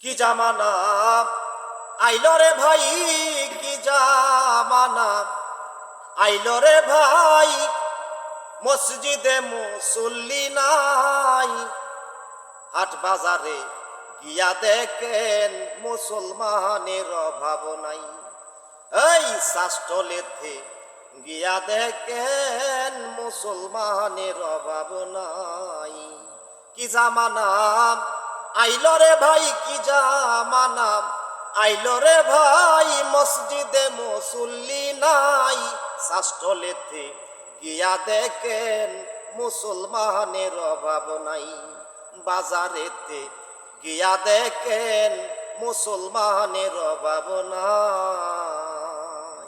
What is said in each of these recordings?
কি জামানা আইলো রে ভাই, কি জামানা আইলো রে ভাই, মসজিদে মুসল্লি নাই। হাট বাজারে গিয়া দেখেন মুসলমানের অভাব নাই। এই শাস্ত্রলেতে গিয়া দেখেন মুসলমানের অভাব নাই। কি জামানা আইলো রে ভাই, কি জামানা আইলো রে ভাই, মসজিদে মুসল্লি নাই। শাস্ত্রলেতে গিয়া দেখেন মুসলমানের অভাব নাই। বাজারেতে গিয়া দেখেন মুসলমানের অভাব নাই।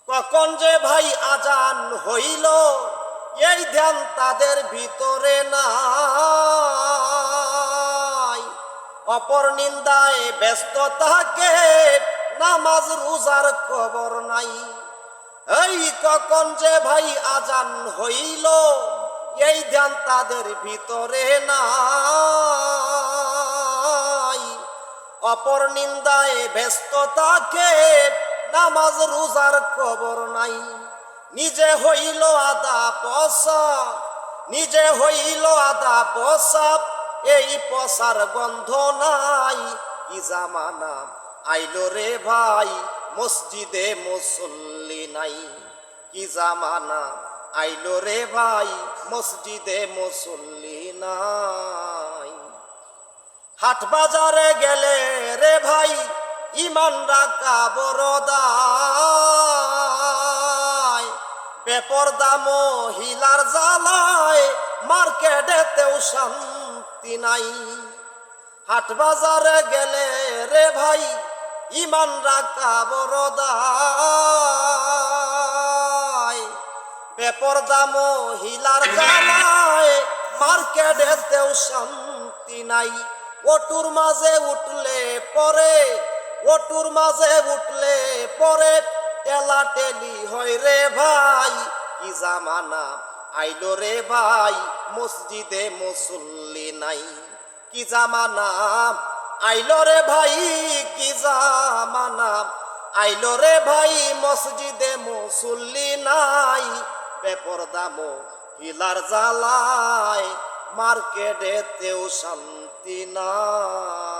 কখন যে ভাই আজান হইল এই ধ্যান তাদের ভিতরে নাই। অপর নিন্দায় ব্যস্ত থাকে, নামাজ রোজার খবর নাই। এই কখন যে ভাই আজান হইল এই ধ্যান তাদের ভিতরে নাই। অপর নিন্দায় ব্যস্ত থাকে, নামাজ রোজার খবর নাই। নিজে হইল আদা পয়সা, নিজে হইল আদা পয়সা, এই পয়সার গন্ধ নাই। কি জামানা আইলো রে ভাই, মসজিদে মুসল্লি নাই। কি জামানা আইলো রে ভাই, মসজিদে মুসল্লি নাই। হাট বাজারে গেলে রে ভাই, ইমান রাখা বড় দায়। বেপরদা মহিলার জ্বালায় মার্কেটেতেও শান্তি নাই। হাট বাজারে গেলে রে ভাই, ইমান রাখা বড় দায়। বেপরদা মহিলার জ্বালায় মার্কেটেতেও শান্তি নাই। ওটুর মাঝে উঠলে পরে, ওটুর মাঝে উঠলে পরে টেলা টেলি হয় রে ভাই। কি জামানা আইলো রে ভাই, মসজিদে মুসল্লি নাই। কি জামানা আইলো রে ভাই, কি জামানা আইলো রে ভাই, মসজিদে মুসল্লি নাই। বেপরদা মহিলার জ্বালায় মার্কেটেতেও শান্তি নাই।